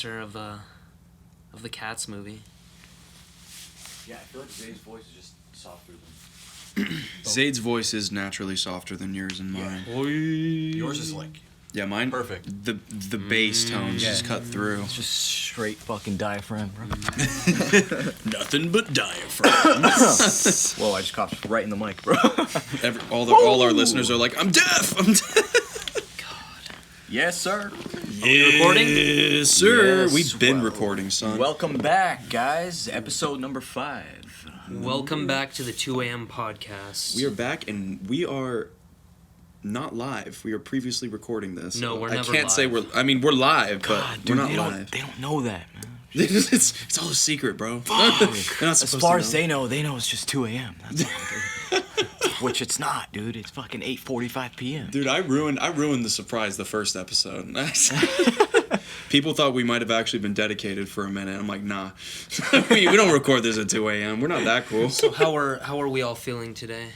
poster of the Cats movie. Yeah, I feel like Zayd's voice is just softer than... Zayd's voice is naturally softer than yours and mine. Yeah. Yours is like... Yeah, mine. Perfect. The bass tones just cut through. It's just straight fucking diaphragm, bro. Nothing but diaphragm. Whoa, I just coughed right in the mic, bro. All our listeners are like, I'm deaf. I'm deaf. God. Yes, sir. Recording? Yes, sir. Yes, We've been well, recording, son. Welcome back, guys. Episode number 5. Welcome back to the 2 a.m. podcast. We are back, and we are not live. We are previously recording this. No, we're never I can't say live. we're live, but God, dude, we're not they live. They don't know that, man. it's all a secret, bro. They're not As supposed far to as they know it's just 2 a.m. That's all. Which it's not, dude. It's fucking 8:45 p.m. Dude, I ruined the surprise the first episode. People thought we might have actually been dedicated for a minute. I'm like, nah. we don't record this at 2 a.m. We're not that cool. So how are we all feeling today?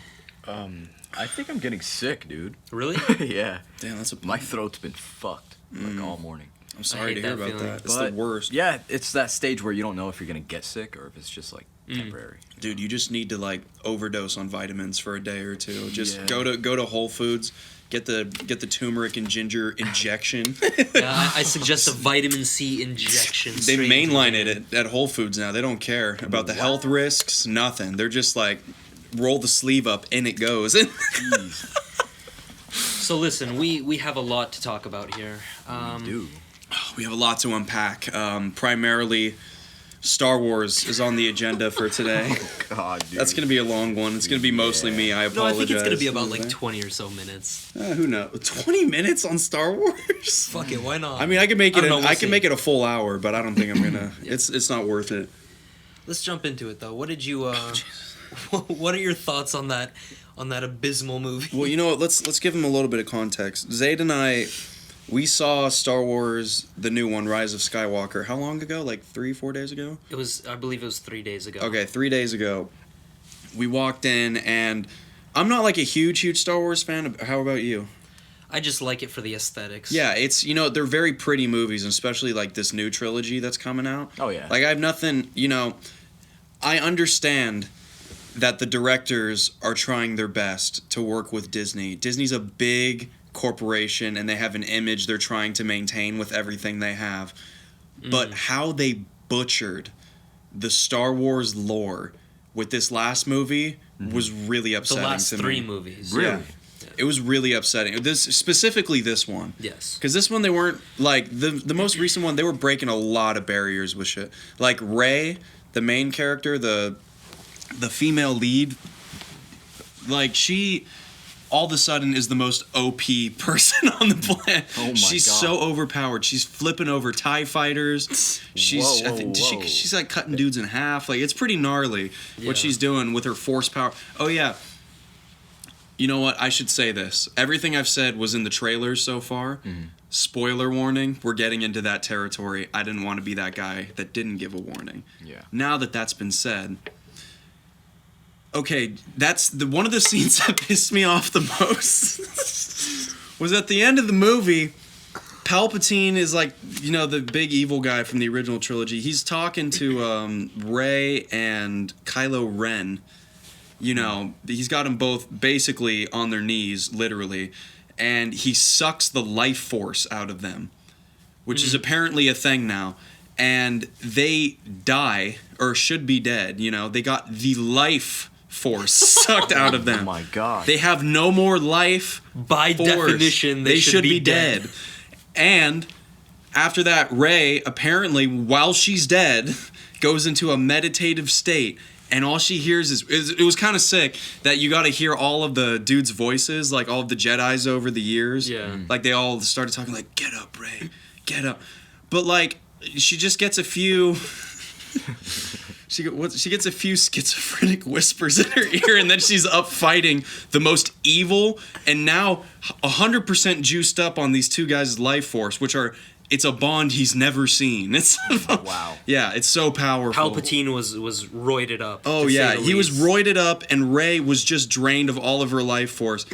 I think I'm getting sick, dude. Really? Yeah. Damn, that's My throat's been fucked like all morning. I'm sorry hate to hear that about feeling. that. It's But, the worst. Yeah, it's that stage where you don't know if you're gonna get sick or if it's just like temporary. Dude, you just need to like overdose on vitamins for a day or two. Just Yeah. go to Whole Foods, get the turmeric and ginger injection. Yeah, I suggest a vitamin C injection. They straight into mainline the- it at Whole Foods now. They don't care about the health risks, nothing. They're just like, roll the sleeve up and it goes. Jeez. So listen, we have a lot to talk about here. Dude. We have a lot to unpack. Primarily, Star Wars is on the agenda for today. God, dude. That's going to be a long one. It's going to be mostly me. I No, I apologize. think it's gonna be about like Okay. 20 or so minutes. Who knows? 20 minutes on Star Wars? Fuck it, why not? I mean, I can make I it. don't know, we'll I see. can make it a full hour, but I don't think I'm gonna. It's not worth it. Let's jump into it though. What did you what are your thoughts on that abysmal movie? Well, you know what? Let's give him a little bit of context. Zayd and I, we saw Star Wars, the new one, Rise of Skywalker. How long ago? Like 3-4 days ago? I believe it was 3 days ago. Okay, 3 days ago. We walked in, and I'm not like a huge Star Wars fan. How about you? I just like it for the aesthetics. Yeah, it's, they're very pretty movies, especially like this new trilogy that's coming out. Oh, yeah. Like, I have nothing, I understand that the directors are trying their best to work with Disney. Disney's a big corporation, and they have an image they're trying to maintain with everything they have. But how they butchered the Star Wars lore with this last movie was really The upsetting last to 3 me. movies. Really? Yeah. It was really upsetting. Specifically this one. Yes. Because this one, they weren't, like, the most recent one, they were breaking a lot of barriers with shit. Like, Rey, the main character, the female lead, like, she all of a sudden is the most OP person on the planet. Oh my She's God. so overpowered. She's flipping over TIE fighters. She's Whoa. she's like cutting dudes in half. Like, it's pretty gnarly Yeah. what she's doing with her force power. Oh, yeah. You know what? I should say this. Everything I've said was in the trailers so far. Spoiler warning, we're getting into that territory. I didn't want to be that guy that didn't give a warning. Yeah. Now that that's been said, okay, that's one of the scenes that pissed me off the most was at the end of the movie. Palpatine is like, the big evil guy from the original trilogy. He's talking to Rey and Kylo Ren. He's got them both basically on their knees, literally, and he sucks the life force out of them, which is apparently a thing now. And they die, or should be dead, they got the life force sucked out of them. Oh my God. They have no more life By force. definition, they should be dead. And after that, Rey, apparently, while she's dead, goes into a meditative state. And all she hears is it was kind of sick that you got to hear all of the dudes' voices, like all of the Jedis over the years. Yeah. Like they all started talking like, "Get up, Rey, get up." But like, she just gets a few. She gets a few schizophrenic whispers in her ear, and then she's up fighting the most evil and now 100% juiced up on these two guys' life force, which are. It's a Bond he's never seen. It's Wow. Yeah, it's so powerful. Palpatine was roided up. Oh to say yeah, the he was least. roided up, and Rey was just drained of all of her life force,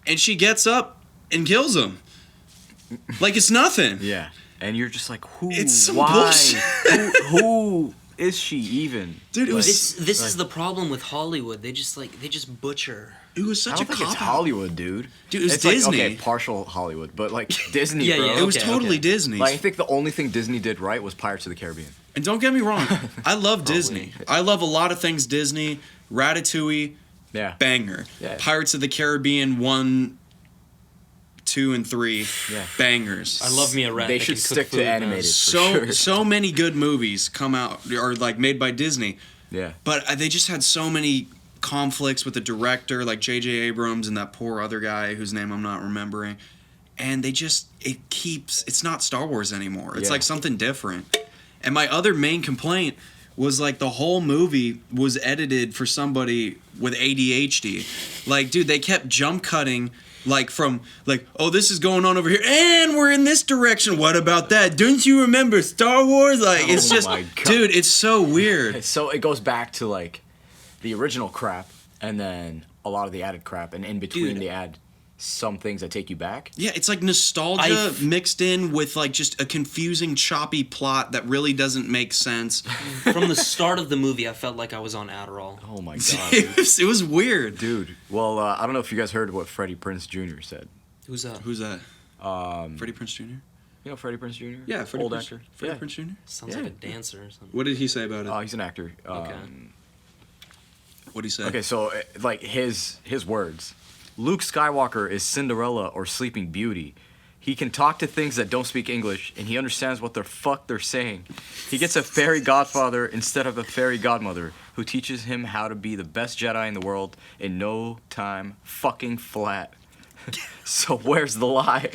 and she gets up and kills him, like it's nothing. Yeah. and you're just like, who? It's some why? bullshit. who is she even? Dude, it was This is the problem with Hollywood. They just butcher. it was I such a don't think it's cop out. Hollywood, dude. Dude, it was it's like, Disney. okay, partial Hollywood, but like Disney, Yeah, bro. yeah, It was okay, totally okay. Disney. Like, I think the only thing Disney did right was Pirates of the Caribbean. And don't get me wrong, I love Disney. I love a lot of things Disney. Ratatouille, Yeah. banger. Yeah. Pirates of the Caribbean 1, 2, and 3, Yeah. bangers. I love me a rat. They that should can cook stick to food, man. animated. For So sure. so many good movies come out are like made by Disney, Yeah. but they just had so many conflicts with the director, like J.J. Abrams and that poor other guy whose name I'm not remembering. And it's not Star Wars anymore. It's Yeah. like something different. And my other main complaint was like the whole movie was edited for somebody with ADHD. Like, dude, they kept jump cutting like from like, oh, this is going on over here and we're in this direction. What about that? Don't you remember Star Wars? Like, it's Oh just, my God. dude, it's so weird. So it goes back to like the original crap, and then a lot of the added crap, and in between Dude. they add some things that take you back. Yeah, it's like nostalgia I've- mixed in with like just a confusing, choppy plot that really doesn't make sense. From the start of the movie, I felt like I was on Adderall. Oh my god, dude. It was weird. Dude. Well, I don't know if you guys heard what Freddie Prinze Jr. said. Who's that? Who's that? Freddie Prinze Jr. You know Freddie Prinze Jr.? Yeah, Freddie Old Prinze, actor. Freddie Yeah. Prinze Jr. Sounds Yeah. like a dancer or something. What did he say about it? He's an actor. Okay. What did he say? Okay, so like his words. Luke Skywalker is Cinderella or Sleeping Beauty. He can talk to things that don't speak English, and he understands what the fuck they're saying. He gets a fairy godfather instead of a fairy godmother who teaches him how to be the best Jedi in the world in no time fucking flat. So where's the lie?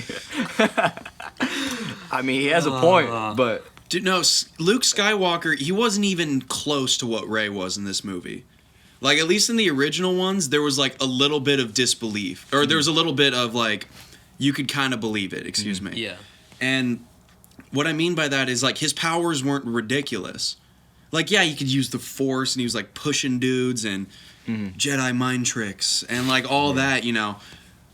I mean, he has a point, but Dude, no, Luke Skywalker, he wasn't even close to what Rey was in this movie. Like, at least in the original ones, there was like a little bit of disbelief. Or there was a little bit of like, you could kind of believe it, excuse me. Yeah. And what I mean by that is like his powers weren't ridiculous. Like, yeah, he could use the Force and he was like pushing dudes and Jedi mind tricks and like all that, you know.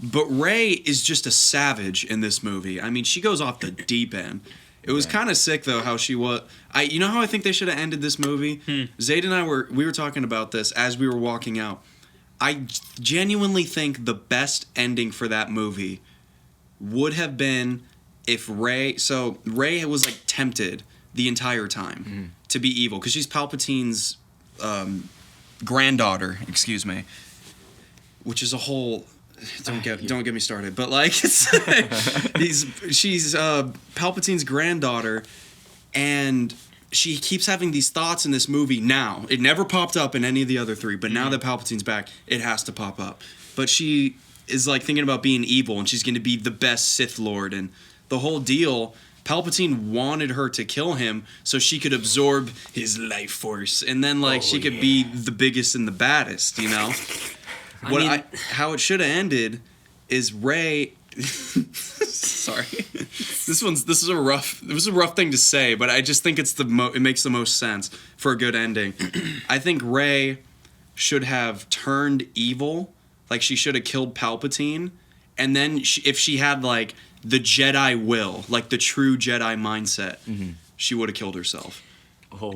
But Rey is just a savage in this movie. I mean, she goes off the deep end. It was kind of sick though how she was. You know how I think they should have ended this movie. Zayd and I were talking about this as we were walking out. I genuinely think the best ending for that movie would have been if Rey was like tempted the entire time to be evil because she's Palpatine's granddaughter, excuse me, which is a whole don't get me started, but like she's Palpatine's granddaughter, and she keeps having these thoughts in this movie. Now it never popped up in any of the other three, but now that Palpatine's back, it has to pop up. But she is like thinking about being evil, and she's going to be the best Sith Lord, and the whole deal. Palpatine wanted her to kill him so she could absorb his life force, and then like she could be the biggest and the baddest, you know. How it should have ended is Rey. Sorry, this was a rough thing to say, but I just think it makes the most sense for a good ending. I think Rey should have turned evil, like she should have killed Palpatine, and then if she had like the Jedi will, like the true Jedi mindset, she would have killed herself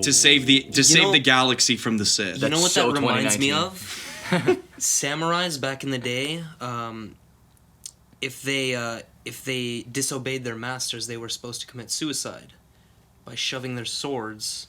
to save the galaxy from the Sith. You know what so that reminds me 2019. of? Samurais back in the day, if they disobeyed their masters, they were supposed to commit suicide by shoving their swords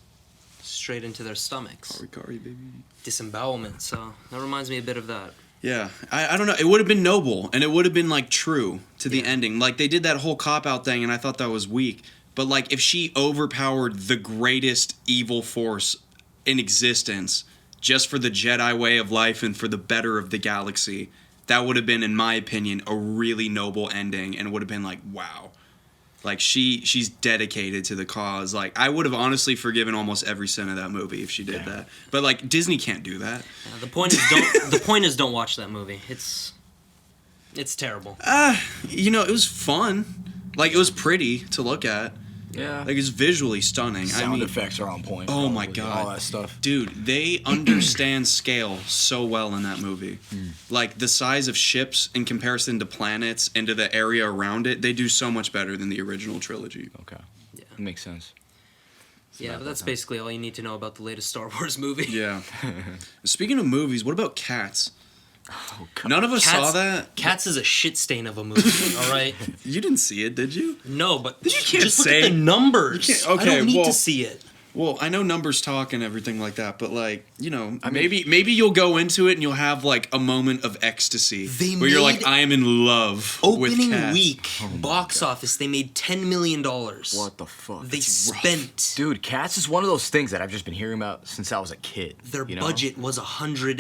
straight into their stomachs. Kari, baby. Disembowelment. So that reminds me a bit of that. Yeah, I don't know. It would have been noble, and it would have been like true to the ending. Like they did that whole cop out thing, and I thought that was weak. But like if she overpowered the greatest evil force in existence just for the Jedi way of life and for the better of the galaxy, that would have been, in my opinion, a really noble ending, and it would have been like, wow. Like she's dedicated to the cause. Like I would have honestly forgiven almost every sin of that movie if she did that. But like Disney can't do that. The point is don't watch that movie. It's terrible. You know, it was fun. Like it was pretty to look at. Yeah. Like it's visually stunning. Sound I mean, effects are on point. oh my probably, God. all that stuff. dude, they understand scale so well in that movie. Like the size of ships in comparison to planets and to the area around it, they do so much better than the original trilogy. Okay, Yeah. makes sense. Yeah, but that's basically all you need to know about the latest Star Wars movie. Yeah. Speaking of movies, what about Cats? Oh, God. None of us Cats- saw that. Cats is a shit stain of a movie, all right? You didn't see it, did you? No, but You can't just say- look at the numbers. You can't- I okay, don't need well- to see it. Well, I know numbers talk and everything like that, but like, you know, maybe you'll go into it and you'll have like a moment of ecstasy They where you're like, made- I am in love with Opening Cats. week, box office, they made $10 million. What the fuck? They That's rough. spent. Dude, Cats is one of those things that I've just been hearing about since I was a kid. Their you know? budget was $100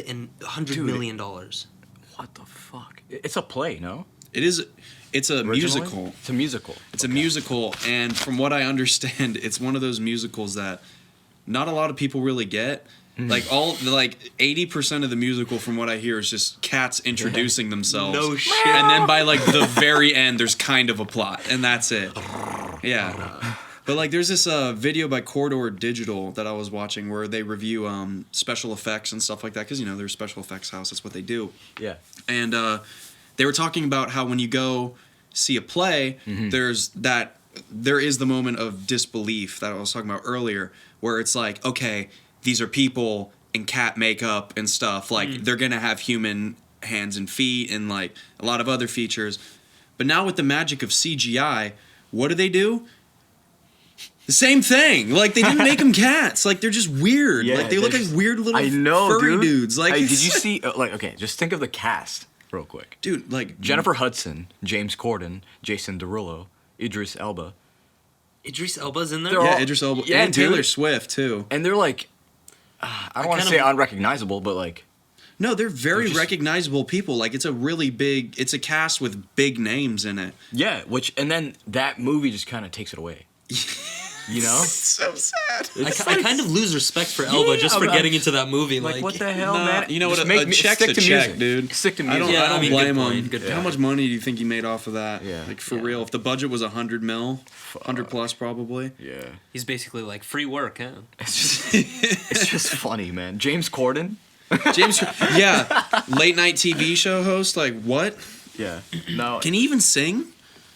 Dude. million. What the fuck? It's a play, no? It's a Originally? musical. It's a musical. It's a musical, and from what I understand, it's one of those musicals that not a lot of people really get. Like 80% of the musical, from what I hear, is just cats introducing themselves. No shit. And then by like the very end, there's kind of a plot, and that's it. Yeah. But like, there's this video by Corridor Digital that I was watching where they review special effects and stuff like that, because you know they're a special effects house. That's what they do. Yeah. And they were talking about how when you go see a play, there is the moment of disbelief that I was talking about earlier, where it's like, okay, these are people in cat makeup and stuff. Like they're gonna have human hands and feet and like a lot of other features. But now with the magic of CGI, what do? The same thing. Like they didn't make them cats. Like they're just weird. Yeah, like they look they're like just- weird little I know, furry dude. dudes. Like, Hey, did you see? Okay, just think of the cast real quick. dude? Like Jennifer Hudson, James Corden, Jason Derulo, Idris Elba, Idris Elba's in there? They're Yeah, all- Idris Elba yeah, and Taylor dude. Swift too. and they're like, I don't want to kind say of- unrecognizable, but like, No, they're very They're just- recognizable people. Like it's a cast with big names in it. yeah. And then that movie just kind of takes it away. You know? So sad. I kind of lose respect for Elba just for I'm- getting into that movie. Like, what the hell, Nah, man? you know Just what? make A me- check's stick a to check, music. dude. Stick to I music. don't, Yeah, I don't I mean, blame good him. point, good How point. much money do you think he made off of that? Yeah. Like for real, if the budget was 100 mil, 100 plus probably. Yeah. He's basically like free work, huh? It's just funny, man. James Corden. James, yeah, late night TV show host. Like what? Yeah. No, Can he even sing?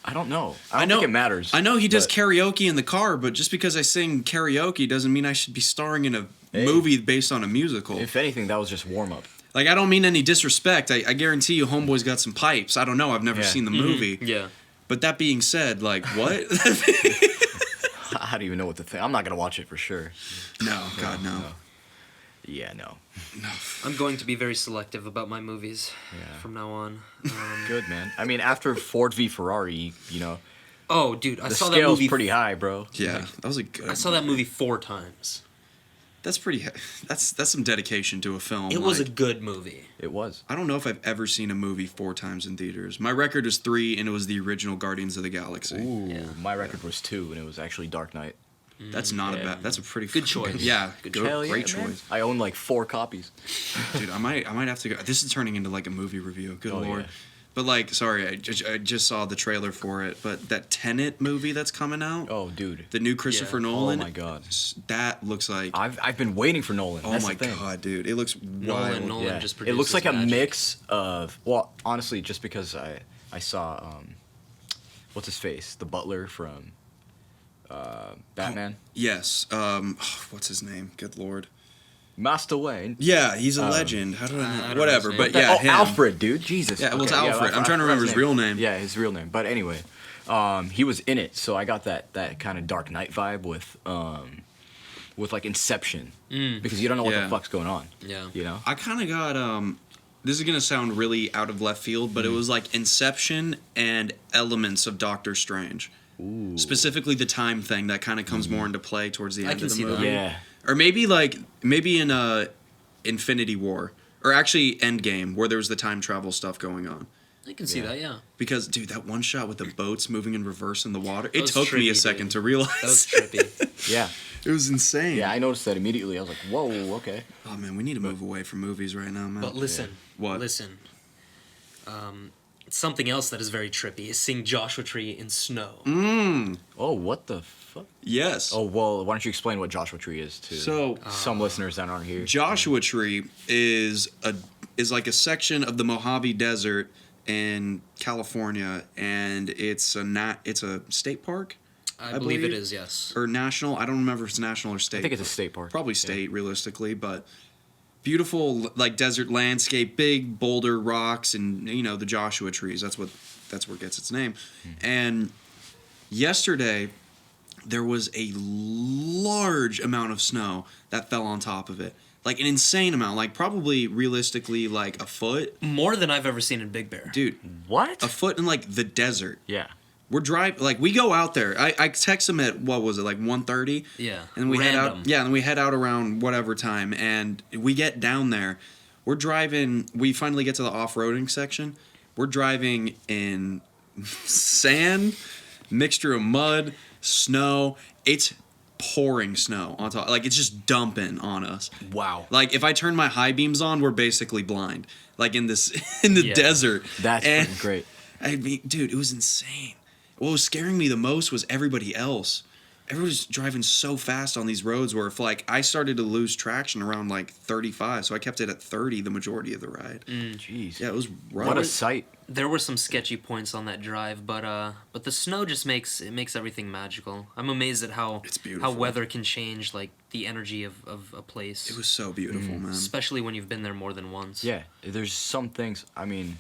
I don't know. I don't think it matters. I know he does but- karaoke in the car, but just because I sing karaoke doesn't mean I should be starring in a Hey. movie based on a musical. If anything, that was just warm up. Like, I don't mean any disrespect. I guarantee you, Homeboy's got some pipes. I don't know. I've never Yeah. seen the movie. Yeah. But that being said, like, what? I don't even know what to think. I'm not gonna watch it for sure. no, God, no. Yeah, no. I'm going to be very selective about my movies Yeah. from now on. Good, man. I mean, after Ford v Ferrari, you know, Oh, dude, I the saw that scale's movie. pretty high, bro. Yeah, that was a good. I saw that movie 4 times. That's pretty. That's some dedication to a film. It was a like, good movie. It was. I don't know if I've ever seen a movie 4 times in theaters. My record is 3, and it was the original Guardians of the Galaxy. Ooh, Yeah. my record was 2, and it was actually Dark Knight. That's not a Yeah. bad. That's a pretty Good fucking choice. Yeah, Good good, choice. Hell yeah, great man. choice, I own like 4 copies. dude. I might have to go. This is turning into like a movie review. Good Oh, lord. yeah. But like, sorry, I just saw the trailer for it. But that Tenet movie that's coming out, Oh, dude. the new Christopher Yeah. Nolan. Oh my god. That looks like. I've been waiting for Nolan. Oh That's my the thing. god, dude! It looks wild. Nolan Yeah. just It looks produces like a magic. mix of, well, honestly, just because I saw what's his face, the butler from Batman, Yes. What's his name? Good lord. Master Wayne. Yeah, he's a legend. How do I know? I don't know Whatever. his But name. yeah, oh, him. Alfred, dude. Jesus. Yeah, well, it's Okay, Alfred. I I'm trying to forgot remember his real name. Yeah, his real name. But anyway, he was in it, so I got that kind of Dark Knight vibe with like Inception, because you don't know what Yeah. the fuck's going on. Yeah. You know. I kind of got this is gonna sound really out of left field, but it was like Inception and elements of Doctor Strange. Ooh. Specifically, the time thing that kind of comes more into play towards the I end can of the see that. movie. Yeah. Or maybe in Infinity War, or actually Endgame, where there was the time travel stuff going on. I can see Yeah. that, yeah. Because dude, that one shot with the boats moving in reverse in the water, it was took me a trippy, second dude. to realize. That was trippy. Yeah. It was insane. Yeah. I noticed that immediately. I was like, whoa, okay. Oh man, we need to move away from movies right now, man. But listen. What? Listen. Something else that is very trippy is seeing Joshua Tree in snow. Oh, what the fuck? Yes. Oh, well, why don't you explain what Joshua Tree is to So some listeners that aren't here? Joshua Tree is like a section of the Mojave Desert in California, and it's a state park I believe it is, yes. or national. I don't remember if it's national or state. I think it's a state park. Probably Yeah. state, realistically, but beautiful like desert landscape, big boulder rocks, and the Joshua trees. That's where it gets its name. And yesterday there was a large amount of snow that fell on top of it. Like an insane amount, like probably realistically like a foot. More than I've ever seen in Big Bear. Dude, What? a foot in like the desert. Yeah. We're driving, like we go out there. I text him at, what was it, like 1:30? Yeah. And we head Random. out. Yeah, and we head out around whatever time, and we get down there. We're driving. We finally get to the off-roading section. We're driving in sand, mixture of mud, snow. It's pouring snow on top. Like it's just dumping on us. Wow. Like if I turn my high beams on, we're basically blind. Like in the Yeah. desert. That's And- freaking great. I mean, dude, it was insane. What was scaring me the most was everybody else. Everybody was driving so fast on these roads where if like I started to lose traction around like 35, so I kept it at 30 the majority of the ride. Jeez. Yeah, it was rough. What a sight. There were some sketchy points on that drive, but the snow just makes everything magical. I'm amazed at how It's beautiful. how weather can change like the energy of a place. It was so beautiful, man. especially when you've been there more than once. Yeah. There's some things, I mean,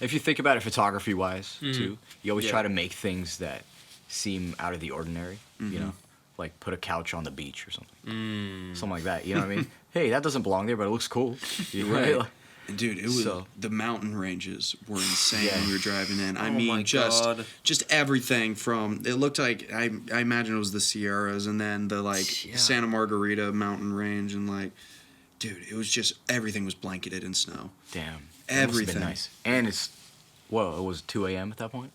if you think about it photography wise, too, you always Yeah. try to make things that seem out of the ordinary, you know? Like put a couch on the beach or something. Something like that, you know what I mean? Hey, that doesn't belong there, but it looks cool. You know? Right. Like, And dude, it was So- the mountain ranges were insane Yeah. when we were driving in. I Oh mean, my just God. everything from it looked like I imagine it was the Sierras and then the like Yeah. Santa Margarita mountain range and like, dude, it was just everything was blanketed in snow. damn. That must have been Everything. nice. And it's, well, it was 2 a.m. at that point?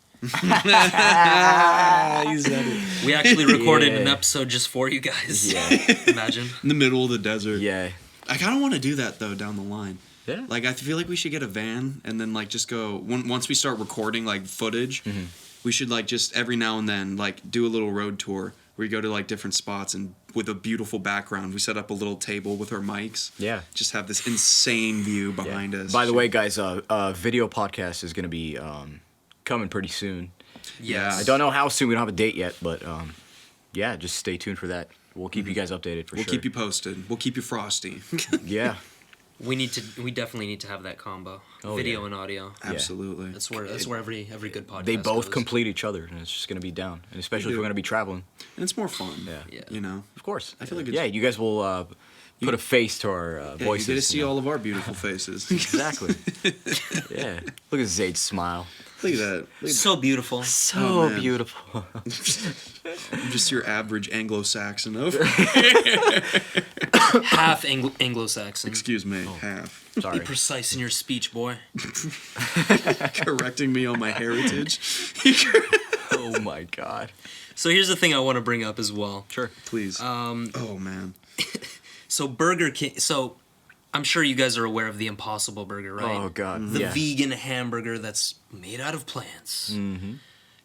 We actually recorded an Yeah. episode just for you guys. Yeah. Imagine. In the middle of the desert. Yeah. I kind of want to do that though down the line. Yeah. Like I feel like we should get a van and then like just go once we start recording like footage, we should like just every now and then like do a little road tour where we go to like different spots and with a beautiful background, we set up a little table with our mics. Yeah. Just have this insane view Yeah. behind us. By the way, guys, video podcast is going to be coming pretty soon. Yeah. I don't know how soon. We don't have a date yet, but yeah, just stay tuned for that. We'll keep you guys updated for we'll sure. keep you posted. We'll keep you frosty. Yeah. We definitely need to have that combo. Oh, Video yeah. and audio. Absolutely. That's where every good podcast They both goes. complete each other, and it's just going to be down. And especially if do. we're going to be traveling. And it's more fun. Yeah. Yeah. You know. Of course. I feel like it's- yeah, you guys will put a face to our Yeah, voices. you get to see you know? all of our beautiful faces. Exactly. Yeah. Look at Zayd's smile. Look at that. Look at So beautiful. So Oh, man. beautiful. I'm just your average Anglo-Saxon over. Half Anglo-Saxon. Excuse me, half. Be Sorry. precise in your speech, boy. Correcting me on my heritage. Oh my God. So here's the thing I want to bring up as well. Sure. Please. Oh man. So Burger King. So I'm sure you guys are aware of the Impossible Burger, right? Oh God. The yeah. vegan hamburger that's made out of plants. Mm-hmm.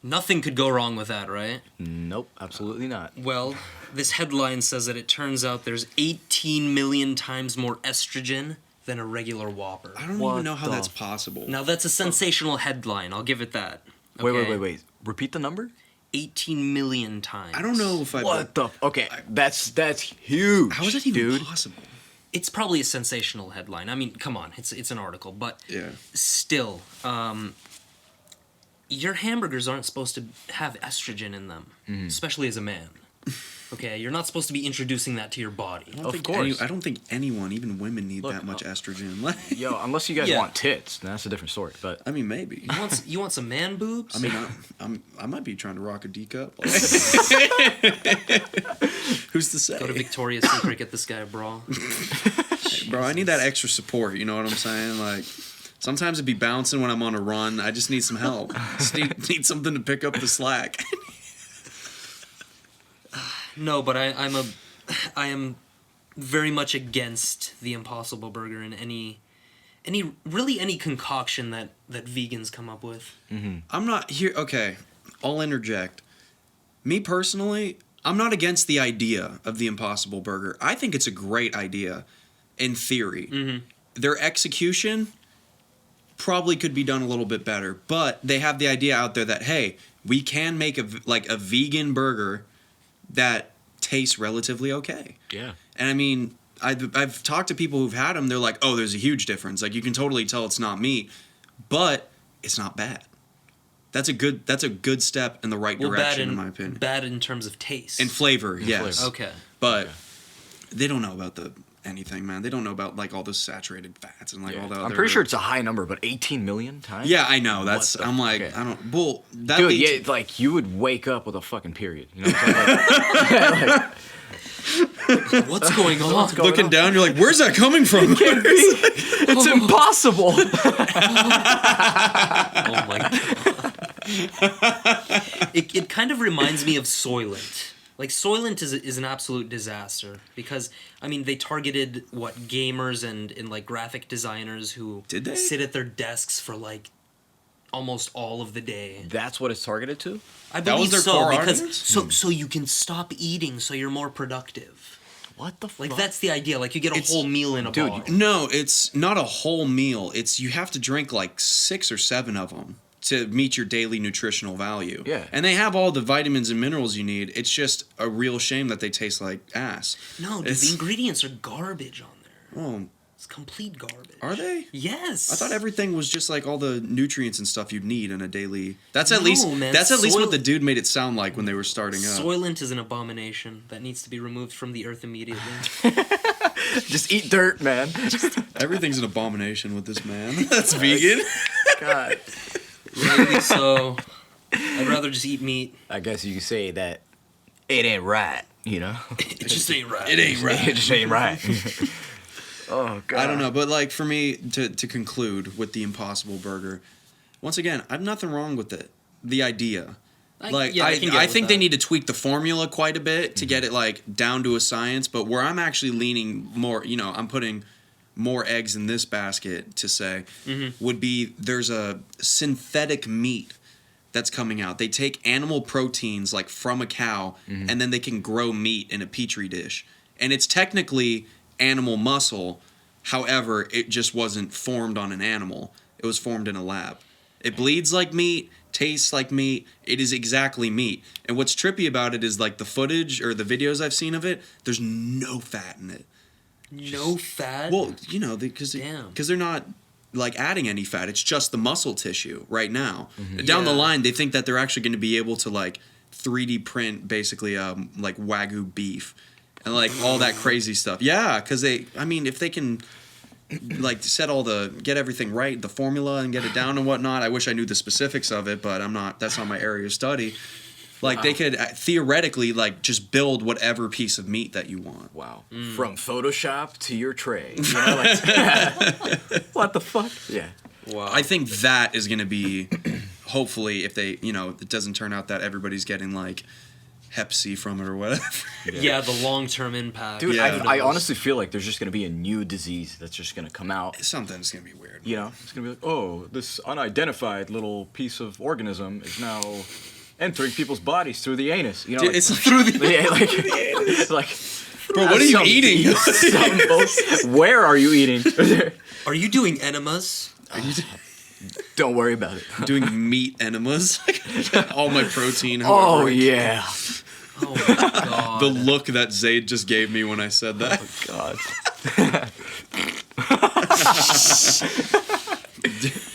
Nothing could go wrong with that, right? Nope. Absolutely not. Well, this headline says that it turns out there's 18 million times more estrogen than a regular Whopper. I don't What even know how the that's possible. Now that's a sensational headline. I'll give it that. Wait. Okay? Repeat the number. 18 million times. I don't know if I. What the? Okay, that's huge. How is that even dude? possible? It's probably a sensational headline. I mean, come on, it's an article, but Yeah. still, your hamburgers aren't supposed to have estrogen in them, especially as a man. Okay, you're not supposed to be introducing that to your body. I don't Of think course. I don't think anyone, even women, need Look, that much estrogen. Yo, unless you guys Yeah. want tits, then that's a different story. But I mean, maybe. You want some man boobs? I mean, I might be trying to rock a D cup. Who's to say? Go to Victoria's Secret, get this guy a bra. Bro, I need that extra support. You know what I'm saying? Like, sometimes it'd be bouncing when I'm on a run. I just need some help. Just need something to pick up the slack. No, but I am very much against the Impossible Burger in any concoction that vegans come up with. I'm not here. Okay, I'll interject. Me personally, I'm not against the idea of the Impossible Burger. I think it's a great idea, in theory. Their execution probably could be done a little bit better, but they have the idea out there that, hey, we can make a vegan burger that tastes relatively okay. Yeah. And I mean, I've talked to people who've had them. They're like, oh, there's a huge difference. Like, you can totally tell it's not meat, but it's not bad. That's a good step in the right direction, in my opinion. Bad in terms of taste And flavor, yes. flavor. Okay. But they don't know about anything, man. They don't know about like all those saturated fats and like all the. I'm other, pretty sure it's a high number, but 18 million times. Yeah, I know. That's. What the I'm like, fuck? I don't. Well, that Dude, leads- yeah, like you would wake up with a fucking period. You know what I'm saying? Like, What's going on? looking down, you're like, where's that coming from? it's impossible. Oh my god. It kind of reminds me of Soylent. Like, Soylent is an absolute disaster because, I mean, they targeted, gamers and like graphic designers who Did they? sit at their desks for like almost all of the day. That's what it's targeted to. I That was believe their so core because argument? so you can stop eating so you're more productive. What the fuck? Like, that's the idea. Like, you get a It's- whole meal in a Dude, bar. No, it's not a whole meal. It's you have to drink like 6 or 7 of them to meet your daily nutritional value. Yeah. And they have all the vitamins and minerals you need. It's just a real shame that they taste like ass. No, dude, It's- the ingredients are garbage on there. Oh, It's complete garbage. are they? Yes. I thought everything was just like all the nutrients and stuff you'd need in a daily. That's at No, least man, that's at least what soil- the dude made it sound like when they were starting up. Soylent is an abomination that needs to be removed from the earth immediately. Just eat dirt, man. Everything's an abomination with this man. That's vegan. God. Maybe so. I'd rather just eat meat. I guess you could say that it ain't right. You know. It just ain't right. It ain't right. It just ain't right. Oh God. I don't know, but like for me to conclude with the Impossible Burger, once again, I have nothing wrong with it. The idea. I Like can get I with think they that. need to tweak the formula quite a bit to get it like down to a science, but where I'm actually leaning more, I'm putting more eggs in this basket to say would be there's a synthetic meat that's coming out. They take animal proteins like from a cow and then they can grow meat in a petri dish. And it's technically animal muscle. However, it just wasn't formed on an animal. It was formed in a lab. It bleeds like meat, tastes like meat. It is exactly meat. And what's trippy about it is like the footage or the videos I've seen of it, there's no fat in it. No fat? Well, because Damn. they're not like adding any fat. It's just the muscle tissue right now. Down the Yeah. line, they think that they're actually going to be able to like 3D print basically like Wagyu beef and like all that crazy stuff. Yeah, because if they can like get everything right, the formula and get it down and whatnot. I wish I knew the specifics of it, but that's not my area of study. Like they could theoretically like just build whatever piece of meat that you want. Wow. From Photoshop to your tray. You know, like, what the fuck? Yeah. Wow. I think that is going to be, hopefully, if they, it doesn't turn out that everybody's getting like Hep C from it or whatever. yeah, the long-term impact. Dude, Yeah. I honestly feel like there's just gonna be a new disease that's just gonna come out. Something's going to be weird. You know, it's gonna be like, oh, this unidentified little piece of organism is now entering people's bodies through the anus. You know, Dude, like, it's through the. yeah, like, Bro, what are you some- eating? some bullshit. Where are you eating? Are you doing enemas? Don't worry about it. Doing meat enemas. All my protein. Oh however. yeah. Oh my god. The look that Zayd just gave me when I said that. God.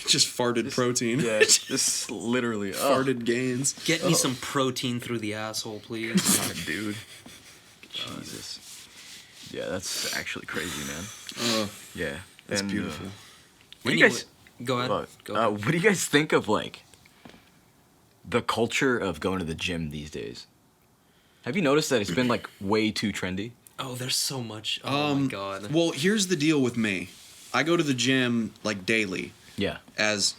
Just farted protein. Yeah. Just literally. Oh, Farted gains. Get me some protein through the asshole, please. God, dude. Jesus. Yeah, that's actually crazy, man. Yeah. That's And, beautiful. What do you guys? Go ahead. Go ahead. What do you guys think of like the culture of going to the gym these days? Have you noticed that it's been like way too trendy? Oh, there's so much. Oh my god. Well, here's the deal with me. I go to the gym like daily. Yeah.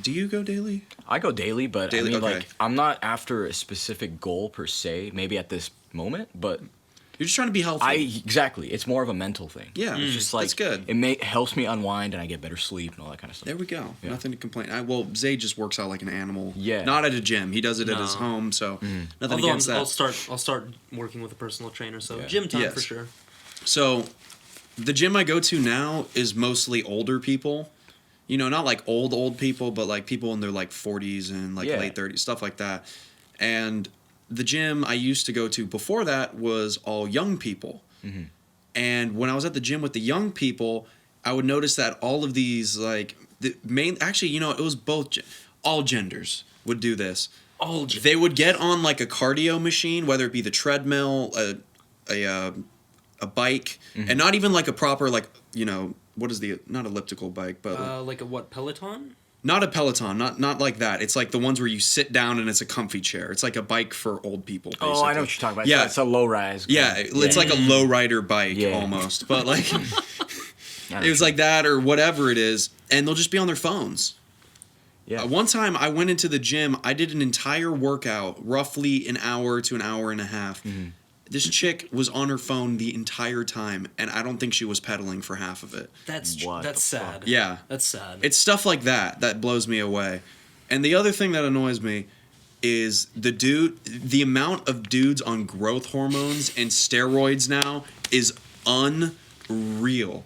Do you go daily? I go daily, but Daily, I mean, okay. like, I'm not after a specific goal per se. Maybe at this moment, but You're just trying to be healthy. Exactly. It's more of a mental thing. Yeah, It's just like that's good. It helps me unwind and I get better sleep and all that kind of stuff. There we go. Yeah. Nothing to complain. Well, Zay just works out like an animal. Yeah. Not at a gym. He does it at No. his home. So nothing Although against that. I'll start working with a personal trainer. So Yeah. gym time Yes. for sure. So, the gym I go to now is mostly older people. You know, not like old people, but like people in their like 40s and like Yeah. late 30s, stuff like that. And the gym I used to go to before that was all young people. Mm-hmm. And when I was at the gym with the young people, I would notice that all of these like actually, you know, it was all genders would do this. They would get on like a cardio machine, whether it be the treadmill, a bike, and not even like a proper like, you know, what is not elliptical bike, but Like a what, Peloton? not a Peloton, not like that. It's like the ones where you sit down and it's a comfy chair. It's like a bike for old people. Basically. Oh, I know what you're talking about. Yeah, It's a low rise. yeah, it's like a low rider bike Yeah. almost, but like it was like that or whatever it is, and they'll just be on their phones. Yeah. One time I went into the gym, I did an entire workout, roughly an hour to an hour and a half. This chick was on her phone the entire time, and I don't think she was pedaling for half of it. That's What the sad. fuck? Yeah. That's sad. It's stuff like that blows me away. And the other thing that annoys me is the amount of dudes on growth hormones and steroids now is unreal.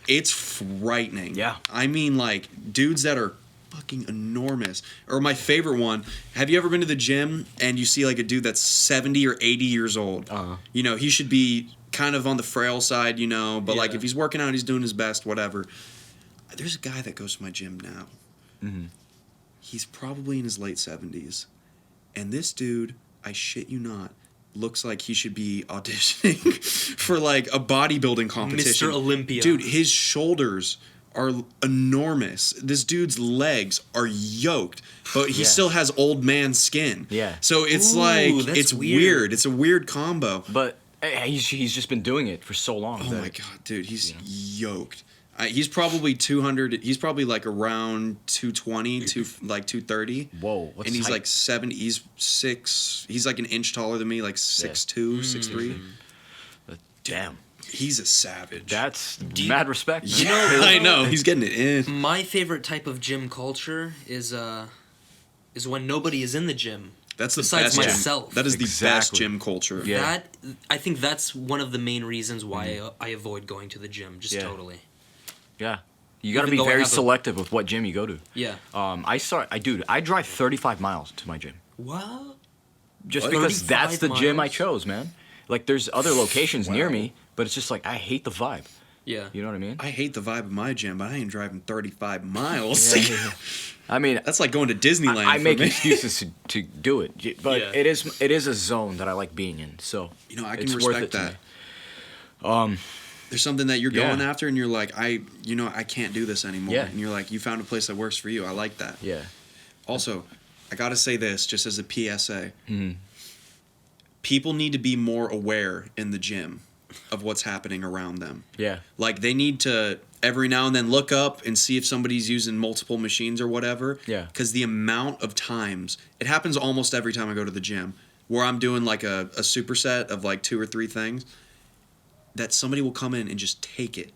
It's frightening. Yeah. I mean, like, dudes that are fucking enormous. Or my favorite one, have you ever been to the gym and you see like a dude that's 70 or 80 years old? Uh-huh. You know, he should be kind of on the frail side, you know, but like Yeah. if he's working out, he's doing his best, whatever. There's a guy that goes to my gym now. He's probably in his late 70s. And this dude, I shit you not, looks like he should be auditioning for like a bodybuilding competition. Mr. Olympia. Dude, his shoulders are enormous. This dude's legs are yoked, but he Yeah. still has old man skin. Yeah. So it's Ooh, like, that's it's weird. weird. It's a weird combo. But he's just been doing it for so long. Oh that- my god, dude, he's yoked. He's probably 200. He's probably like around 220 to like 230. Whoa, what's and he's his height? like 70. He's 6. He's like an inch taller than me, like 6'2", 6'3". Damn. He's a savage. That's mad respect. Man. yeah, I know. He's getting it in. My favorite type of gym culture is when nobody is in the gym. That's the Besides best myself. gym. That is the best Exactly. gym culture. Yeah. That I think that's one of the main reasons why I avoid going to the gym. Just Yeah. totally. Yeah. You got to Even be though I very have a- selective with what gym you go to. Yeah. I drive 35 miles to my gym. What? Just What? because that's the 35 gym I miles? chose, man. Like there's other locations near me, but it's just like I hate the vibe. Yeah. You know what I mean? I hate the vibe of my gym, but I ain't driving 35 miles. I mean, That's like going to Disneyland I for make me. excuses to do it, but Yeah. it is a zone that I like being in. So You know, I can it's worth respect it to that. me. There's something that you're Yeah. going after, and you're like, I can't do this anymore. Yeah. And you're like, you found a place that works for you. I like that. Yeah. Also, I gotta say this just as a PSA. Mhm. People need to be more aware in the gym of what's happening around them. Yeah. Like they need to every now and then look up and see if somebody's using multiple machines or whatever. Yeah. Because the amount of times it happens almost every time I go to the gym where I'm doing like a superset of like 2 or 3 things that somebody will come in and just take it.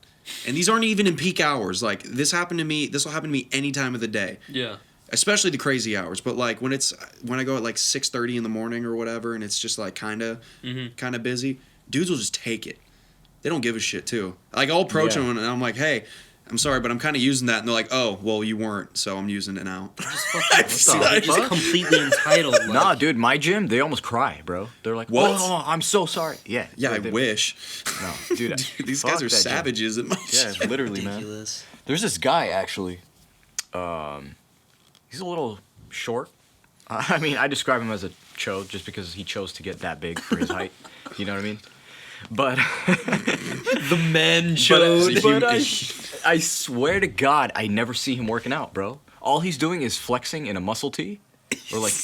And these aren't even in peak hours. Like this happened to me. This will happen to me any time of the day. Yeah. Especially the crazy hours, but like when I go at like 6:30 in the morning or whatever, and it's just like kind of busy, dudes will just take it. They don't give a shit too. Like I'll approach Yeah. them and I'm like, hey, I'm sorry, but I'm kind of using that, and they're like, oh, well, you weren't, so I'm using it now. Just the He's fuck? completely entitled. Like, Nah, dude, my gym, they almost cry, bro. They're like, What? "Oh, I'm so sorry." Yeah. Yeah, I they- wish. No, dude, These fuck guys are that gym. savages at my Yeah, gym. literally, man. ridiculous. There's this guy actually. He's a little short. I mean, I describe him as a chode just because he chose to get that big for his height. You know what I mean? But The man but I swear to God, I never see him working out, bro. All he's doing is flexing in a muscle tee, or like,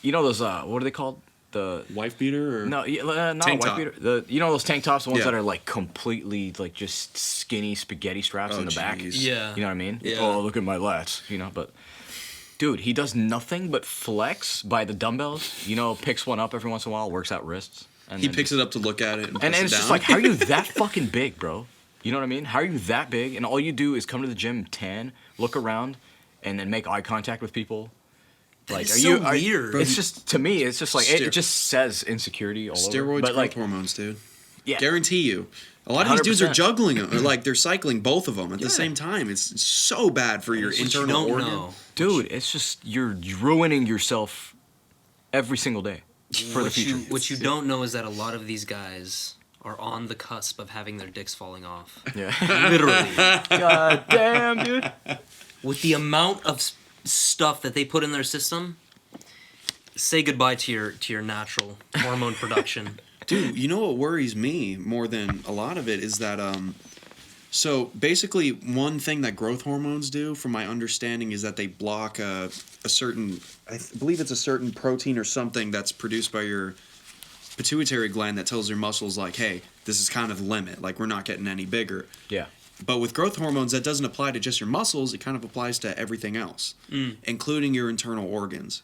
you know those what are they called? The Wife beater or no, not Tank white top. beater. You know those tank tops, the ones Yeah. that are like completely like just skinny spaghetti straps Oh, in the back. jeez. Yeah. You know what I mean? Yeah. Oh, look at my lats. You know, but dude, he does nothing but flex by the dumbbells. You know, picks one up every once in a while, works out wrists. And He then picks just- it up to look at it, And puts it's it just down. like, how are you that fucking big, bro? You know what I mean? How are you that big? And all you do is come to the gym, tan, look around, and then make eye contact with people. Like, is are so you? weird. It's just, to me, it's just like it Steroid- just says insecurity all over. Steroids, But growth like, hormones, dude. yeah, Guarantee you. A lot of these dudes are 100%. juggling them, or like they're cycling both of them at the Yeah. same time. It's so bad for your What you internal don't organ. know. dude, it's just you're ruining yourself every single day for the What future. what you don't know is that a lot of these guys are on the cusp of having their dicks falling off. Yeah. Literally. God damn, dude. With the amount of stuff that they put in their system, say goodbye to your natural hormone production. Dude, you know what worries me more than a lot of it is that so basically one thing that growth hormones do, from my understanding, is that they block a certain, believe it's a certain protein or something that's produced by your pituitary gland that tells your muscles like, hey, this is kind of the limit, like we're not getting any bigger. Yeah. But with growth hormones, that doesn't apply to just your muscles. It kind of applies to everything else, including your internal organs.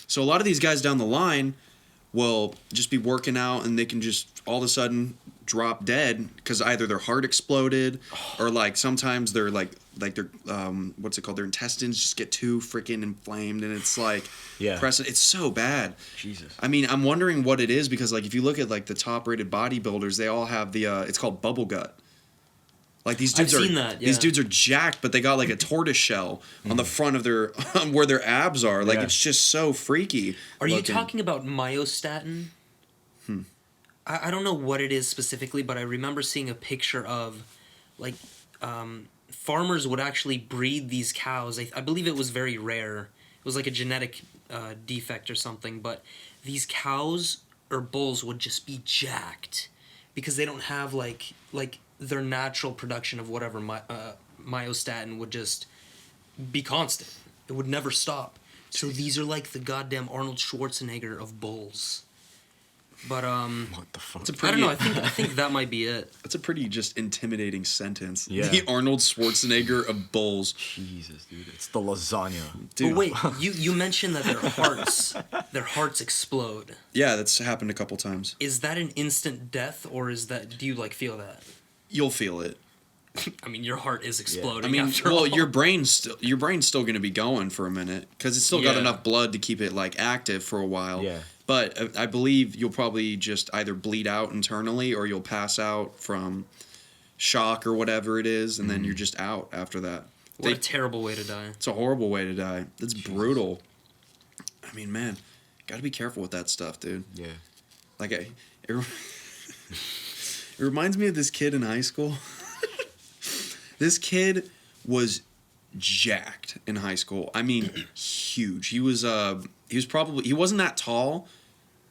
So a lot of these guys down the line will just be working out and they can just all of a sudden drop dead because either their heart exploded or like sometimes they're like their what's it called, their intestines just get too freaking inflamed and it's like Yeah. it's so bad. Jesus. I mean, I'm wondering what it is because like if you look at like the top rated bodybuilders, they all have the it's called bubble gut. Like these dudes I've are seen that, these yeah. dudes are jacked, but they got like a tortoise shell on the front of their where their abs are. Like Yeah. it's just so freaky. Are you looking. talking about myostatin? I don't know what it is specifically, but I remember seeing a picture of, like, farmers would actually breed these cows. I believe it was very rare. It was like a genetic defect or something, but these cows or bulls would just be jacked because they don't have like their natural production of whatever myostatin would just be constant. It would never stop. So these are like the goddamn Arnold Schwarzenegger of bulls. But What the fuck? It's a I pretty, don't know. I think that might be it. That's a pretty just intimidating sentence. Yeah. The Arnold Schwarzenegger of bulls. Jesus, dude. It's the lasagna. Dude. But wait, you mentioned that their hearts explode. Yeah, that's happened a couple times. Is that an instant death, or do you like feel that? You'll feel it. I mean, your heart is exploding. I mean, after well, all. your brain's still going to be going for a minute because it's still got Yeah. enough blood to keep it like active for a while. Yeah. But I believe you'll probably just either bleed out internally or you'll pass out from shock or whatever it is, and then you're just out after that. What a terrible way to die. It's a horrible way to die. It's brutal. I mean, man, got to be careful with that stuff, dude. Yeah. Like, it reminds me of this kid in high school. This kid was jacked in high school. I mean, huge. He wasn't that tall.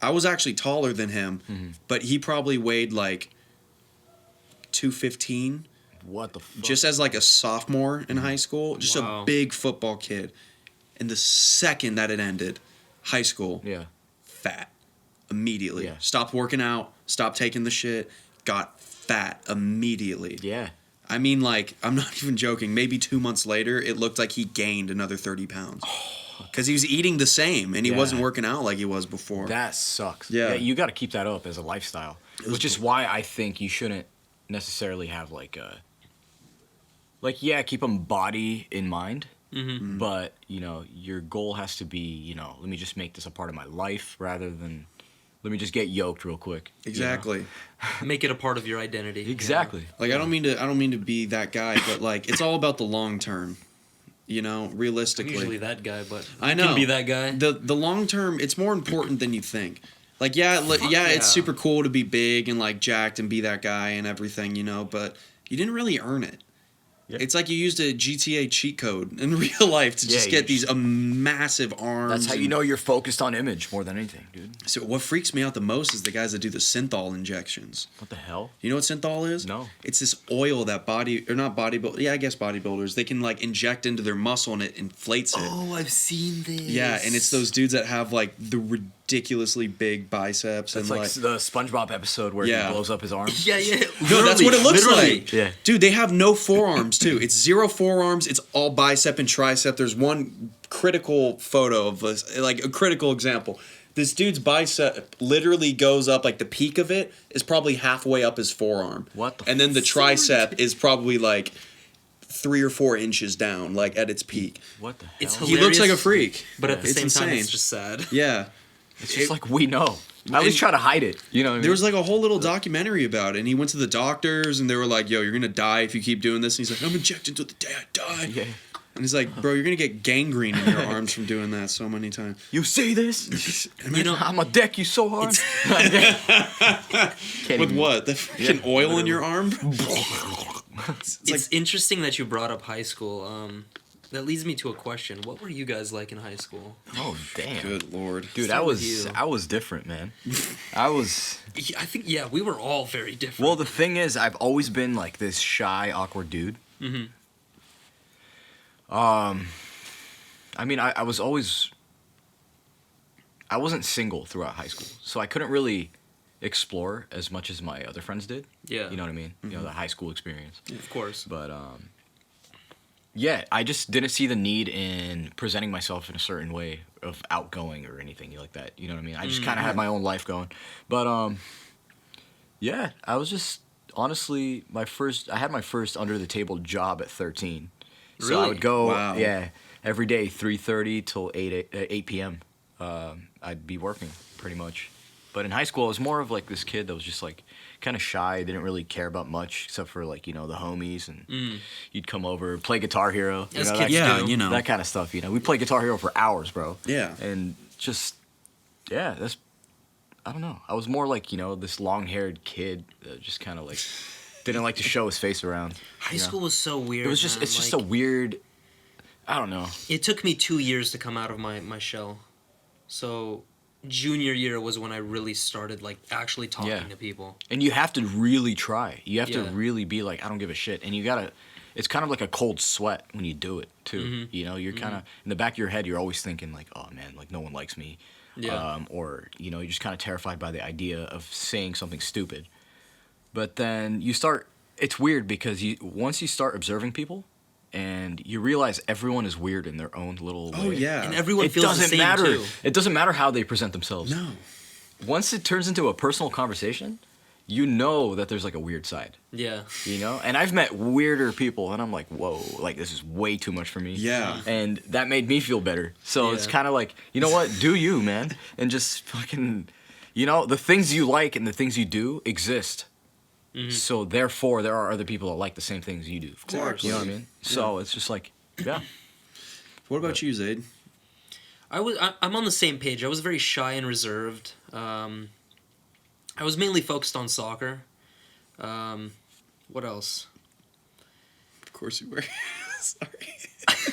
I was actually taller than him, but he probably weighed like 215 What the fuck? just as like a sophomore in high school. Just Wow. a big football kid. And the second that it ended, high school, Yeah. fat immediately. Yeah. Stopped working out, stopped taking the shit, got fat immediately. Yeah. I mean, like, I'm not even joking. Maybe 2 months later, it looked like he gained another 30 pounds. Because he was eating the same and he Yeah. wasn't working out like he was before. That sucks. Yeah. You got to keep that up as a lifestyle, which is why I think you shouldn't necessarily have keep a body in mind, Mm-hmm. but your goal has to be let me just make this a part of my life rather than let me just get yoked real quick. Exactly. Make it a part of your identity. Exactly. Like, I don't mean to be that guy, but like, it's all about the long term. I'm Realistically. usually that guy, but I you know. can be that guy. The long term, it's more important than you think. Like, it's yeah. super cool to be big and like jacked and be that guy and everything, but you didn't really earn it. Yeah. It's like you used a GTA cheat code in real life to just Yeah, get these massive arms. That's how you and- know you're focused on image more than anything, dude. So what freaks me out the most is the guys that do the synthol injections. What the hell? You know what synthol is? No. It's this oil that bodybuilders they can like inject into their muscle and it inflates it. Oh, I've seen this. Yeah, and it's those dudes that have like the ridiculously big biceps It's and like the SpongeBob episode where Yeah. he blows up his arm. Yeah, yeah. No, that's what it looks Literally. like. Yeah. Dude, they have no forearms too. It's 0 forearms. It's all bicep and tricep. There's one critical photo of this, like a critical example. This dude's bicep literally goes up, like the peak of it is probably halfway up his forearm. What the And then the tricep is probably like 3 or 4 inches down, like at its peak. What the hell? It's He looks like a hilarious, freak. but at the It's same time, insane. it's just sad. Yeah. It's just like we know. At least try to hide it. You know what I mean? There was like a whole little documentary about it, and he went to the doctors, and they were like, "Yo, you're gonna die if you keep doing this." And he's like, "I'm injected until the day I die." Yeah. And he's like, "Bro, you're gonna get gangrene in your arms from doing that so many times." You see this? You know, I'm gonna deck you so hard. Can't With even- what? The fucking oil in your arm? it's interesting that you brought up high school. That leads me to a question. What were you guys like in high school? Oh damn. Good lord. Dude, Start with I you. was different, man. I was. I think, yeah, we were all very different. Well, the thing is, I've always been like this shy, awkward dude. Mm-hmm. I mean, I was always. I wasn't single throughout high school, so I couldn't really explore as much as my other friends did. Yeah. You know what I mean? You know, the high school experience. Of course. But yeah, I just didn't see the need in presenting myself in a certain way of outgoing or anything like that. You know what I mean? I just kind of had my own life going. But yeah, I was just honestly I had my first under the table job at 13. So I Really? would go Wow. every day 3:30 till 8 p.m. I'd be working pretty much. But in high school, I was more of like this kid that was just like kind of shy, didn't really care about much except for like, you know, the homies, and you'd come over, play Guitar Hero, you As know, kids Yeah, do. you know. that kind of stuff. You know, we play Guitar Hero for hours, bro. Yeah. And just that's I don't know. I was more like, you know, this long-haired kid that just kind of like didn't like to show his face around. High you know? school was so weird. It was just man. it's just a Like, weird. I don't know. It took me 2 years to come out of my shell. So junior year was when I really started like actually talking Yeah. to people. And you have to really try. You have to Yeah. really be like, I don't give a shit. And you gotta, it's kind of like a cold sweat when you do it too. Mm-hmm. You know, you're kind of, in the back of your head, you're always thinking like, oh man, like no one likes me. Yeah. Or, you know, you're just kind of terrified by the idea of saying something stupid. But then you start, it's weird because once you start observing people and you realize everyone is weird in their own little way. Oh yeah. And everyone It feels doesn't the same matter. too. It doesn't matter how they present themselves. No. Once it turns into a personal conversation, you know that there's like a weird side, Yeah. you know? And I've met weirder people and I'm like, whoa, like this is way too much for me. Yeah. And that made me feel better. So it's Yeah. kind of like, you know what? Do you, man. And just fucking, you know, the things you like and the things you do exist. So therefore, there are other people that like the same things you do. Of course. You know what I mean? So it's just like, yeah. What about you, Zaid? I'm on the same page. I was very shy and reserved. I was mainly focused on soccer. What else? Of course you were. Sorry.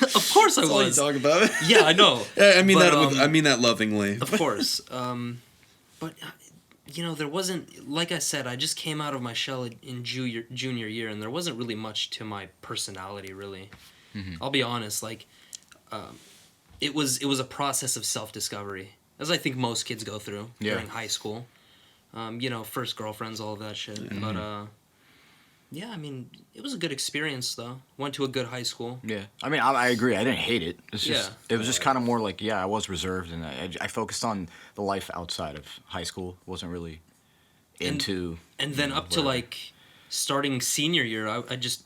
Of course I That's all you was. talk about. Yeah, I know. I mean But, that. I mean that lovingly. Of course. But you know, there wasn't, like I said, I just came out of my shell in junior year, and there wasn't really much to my personality, really. I'll be honest, like, it was a process of self-discovery, as I think most kids go through Yeah. during high school. You know, first girlfriends, all of that shit. But yeah, I mean, it was a good experience though. Went to a good high school. Yeah, I mean, I agree. I didn't hate it. It's just, Yeah. it was just kind of more like, yeah, I was reserved, and I focused on the life outside of high school. Wasn't really into. And then up to whatever. like starting senior year, I just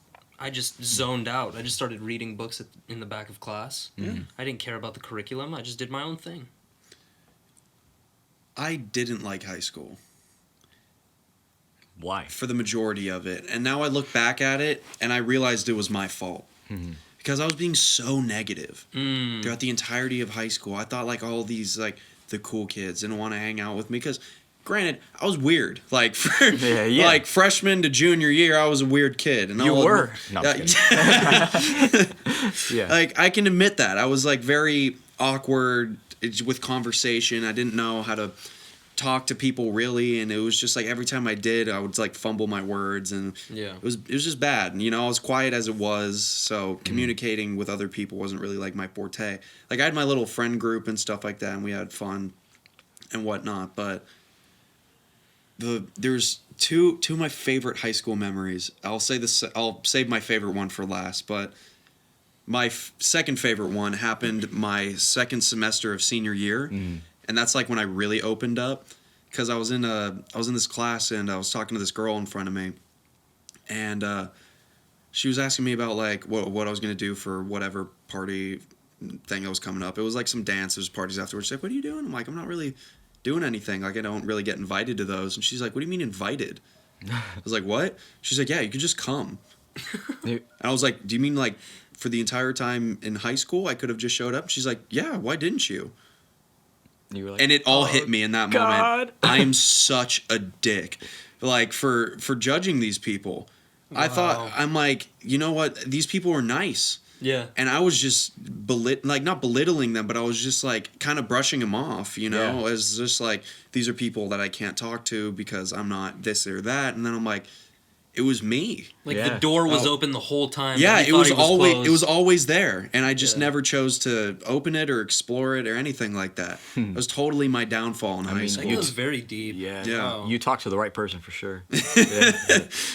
zoned out. I just started reading books in the back of class. I didn't care about the curriculum. I just did my own thing. I didn't like high school Why? for the majority of it, and now I look back at it and I realized it was my fault because I was being so negative throughout the entirety of high school. I thought like all these like the cool kids didn't want to hang out with me because. Granted, I was weird. Like, Yeah. like freshman to junior year, I was a weird kid. And You I'll were. admit- No, I'm kidding. Yeah. Like I can admit that I was like very awkward with conversation. I didn't know how to talk to people really, and it was just like every time I did, I would like fumble my words, and Yeah. it was just bad. And, you know, I was quiet as it was, so communicating with other people wasn't really like my forte. Like I had my little friend group and stuff like that, and we had fun and whatnot. But there's two of my favorite high school memories. I'll save my favorite one for last, but my second favorite one happened my second semester of senior year, and that's like when I really opened up, because I was in this class and I was talking to this girl in front of me, and she was asking me about like what I was gonna do for whatever party thing that was coming up. It was like some dances parties afterwards. She's like, "What are you doing?" I'm like, "I'm not really doing anything. Like I don't really get invited to those." And she's like, "What do you mean invited?" I was like, "What?" She's like, "Yeah, you could just come." And I was like, "Do you mean like for the entire time in high school I could have just showed up?" She's like, "Yeah, why didn't you?" You were like, And it all hit me in that God. moment. I am such a dick, like for judging these people. I thought, I'm like, you know what? These people are nice, Yeah. and I was just not belittling them, but I was just like kind of brushing them off, you know, Yeah. as just like these are people that I can't talk to because I'm not this or that. And then I'm like, it was me. Like Yeah. the door was Oh. open the whole time. Yeah, but he it was thought he always closed. always there, and I just Yeah. never chose to open it or explore it or anything like that. It was totally my downfall in high mean, That school. goes very deep. Yeah. Yeah. Wow. You talked to the right person for sure. Yeah.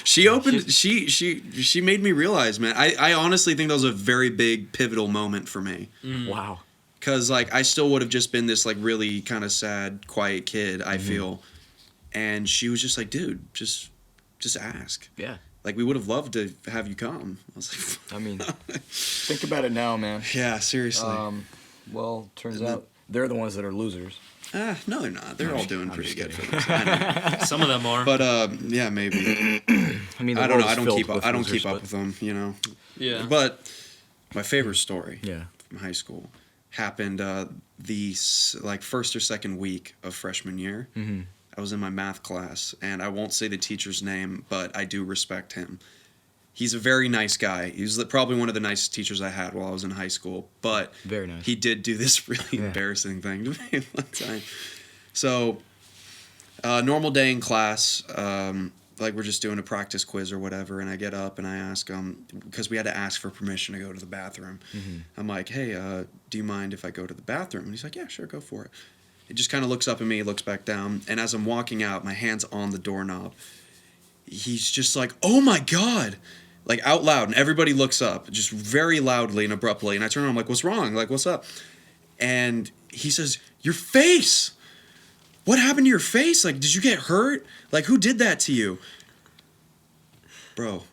She opened. She made me realize, man. I honestly think that was a very big pivotal moment for me, Wow. because like I still would have just been this like really kind of sad, quiet kid. I feel, and she was just like, dude, just ask. Yeah. Like we would have loved to have you come. I was like, I mean, think about it now, man. yeah, seriously. Well, turns And out they're the ones that are losers. No, they're not. They're all doing I'm pretty just good kidding. for this. I know. Some of them are. But yeah, maybe. I mean, the I don't know. world's I don't filled keep up. with I don't losers, keep up but- with them. You know. yeah. But my favorite story Yeah. from high school happened the like first or second week of freshman year. Mm-hmm. I was in my math class, and I won't say the teacher's name, but I do respect him. He's a very nice guy. He was probably one of the nicest teachers I had while I was in high school. But Very nice. he did do this really Yeah. embarrassing thing to me one time. So, normal day in class, like we're just doing a practice quiz or whatever, and I get up and I ask him, because we had to ask for permission to go to the bathroom. I'm like, hey, do you mind if I go to the bathroom? And he's like, yeah, sure, go for it. He just kind of looks up at me, looks back down, and as I'm walking out, my hand's on the doorknob. He's just like, oh my God, like out loud, and everybody looks up, just very loudly and abruptly, and I turn around, I'm like, what's wrong? Like, what's up? And he says, your face! What happened to your face? Like, did you get hurt? Like, who did that to you? Bro,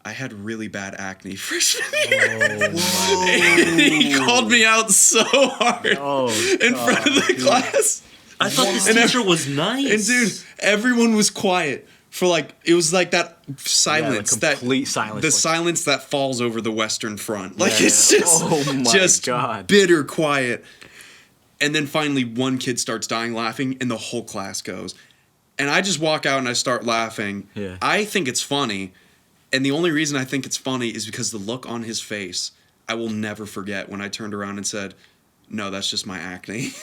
I had really bad acne freshman year. And he called me out so hard Oh, in front of the class. I thought this And teacher was nice. And dude, everyone was quiet for like, it was like that silence, complete silence, the like- silence that falls over the Western Front. Like Yeah. it's just, Oh my just God. bitter quiet. And then finally one kid starts dying laughing and the whole class goes. And I just walk out and I start laughing. Yeah. I think it's funny. And the only reason I think it's funny is because the look on his face, I will never forget when I turned around and said, no, that's just my acne.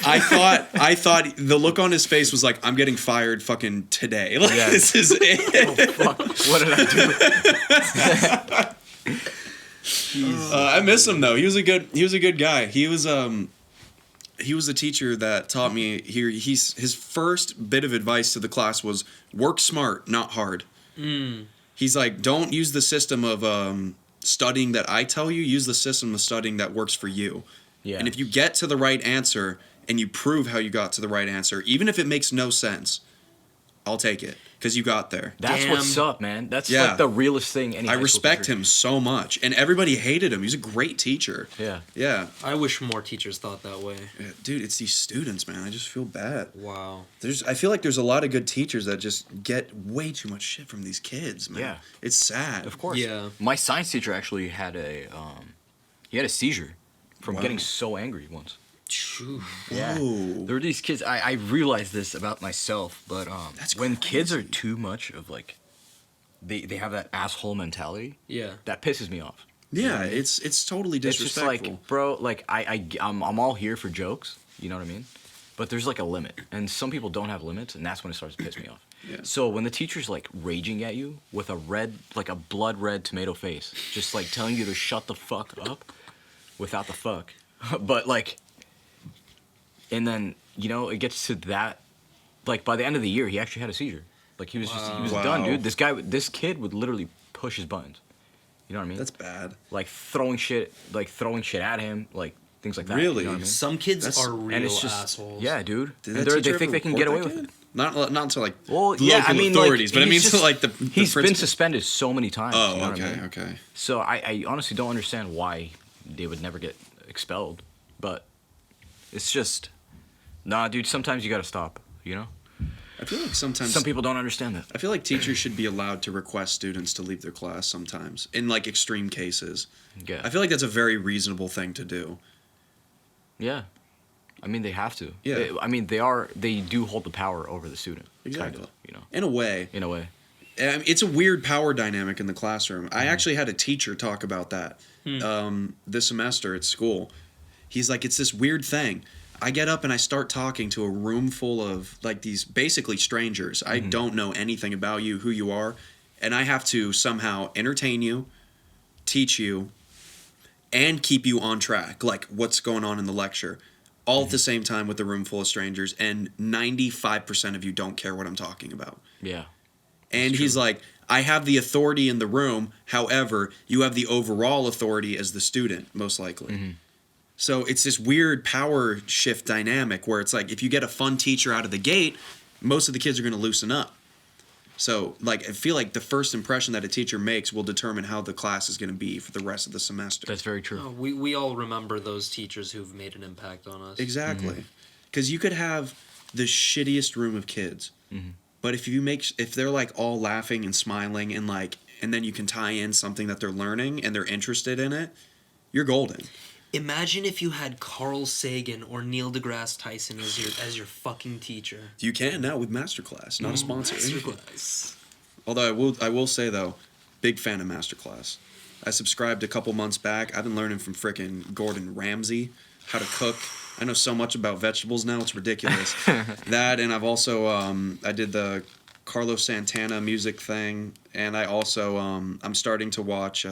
I thought the look on his face was like, I'm getting fired fucking today. Like, Yeah. this is it. Fuck. What did I do? I miss him though. He was a good guy. He was the teacher that taught me here. His first bit of advice to the class was work smart, not hard. He's like, don't use the system of studying that I tell you. Use the system of studying that works for you. Yeah. And if you get to the right answer and you prove how you got to the right answer, even if it makes no sense, I'll take it because you got there. That's Damn. what's up, man. That's Yeah. like the realest thing. Any I high school respect teacher- him so much, and everybody hated him. He's a great teacher. Yeah. Yeah. I wish more teachers thought that way. Yeah, dude, it's these students, man. I just feel bad. Wow. I feel like there's a lot of good teachers that just get way too much shit from these kids, man. Yeah. It's sad. Of course. Yeah. My science teacher actually had a seizure from Wow. getting so angry once. Phew. Yeah. Whoa. There were these kids. I realized this about myself, but That's when kids are crazy. too much of like, they have that asshole mentality. Yeah. That pisses me off. Yeah, it's totally It's just disrespectful. like, bro, like I'm all here for jokes. You know what I mean? But there's like a limit, and some people don't have limits, and that's when it starts to piss me off. Yeah. So when the teacher's like raging at you with a blood red tomato face, just like telling you to shut the fuck up, without the fuck, but like, and then it gets to that, like by the end of the year he actually had a seizure. Like he was Wow. done, dude. This kid would literally push his buttons. You know what I mean? That's bad. like throwing shit at him, like things like that. Really? You know what I mean? Some kids That's- are real And it's just assholes. yeah, dude. Did And that they teacher think ever they can get away report with that it. kid? Not to like Well, local yeah, I mean, authorities, like, but I mean he's to just- like the he's been principal. suspended so many times. Oh, you know what I okay, mean? okay. So I honestly don't understand why they would never get expelled, but it's just, nah, dude. Sometimes you gotta stop. You know, I feel like sometimes some people don't understand that. I feel like teachers should be allowed to request students to leave their class sometimes in like extreme cases. Yeah, I feel like that's a very reasonable thing to do. yeah. I mean, they have to. Yeah. I mean, they do hold the power over the student. Exactly. Kind of, you know, In a way, in a way. It's a weird power dynamic in the classroom. I actually had a teacher talk about that this semester at school. He's like, it's this weird thing. I get up and I start talking to a room full of like these basically strangers. I don't know anything about you, who you are, and I have to somehow entertain you, teach you, and keep you on track, like what's going on in the lecture, all at the same time with a room full of strangers, and 95% of you don't care what I'm talking about. Yeah. And he's like, I have the authority in the room. However, you have the overall authority as the student, most likely. So it's this weird power shift dynamic where it's like, if you get a fun teacher out of the gate, most of the kids are going to loosen up. So, like, I feel like the first impression that a teacher makes will determine how the class is going to be for the rest of the semester. That's very true. Oh, we all remember those teachers who've made an impact on us. Exactly. Because you could have the shittiest room of kids, but if they're like all laughing and smiling and like, and then you can tie in something that they're learning and they're interested in it, you're golden. Imagine if you had Carl Sagan or Neil deGrasse Tyson as your fucking teacher. You can now with Masterclass, not a sponsor. Masterclass. Although I will say though, big fan of Masterclass. I subscribed a couple months back. I've been learning from frickin' Gordon Ramsay how to cook. I know so much about vegetables now, it's ridiculous. That, and I've also I did the Carlos Santana music thing, and I also I'm starting to watch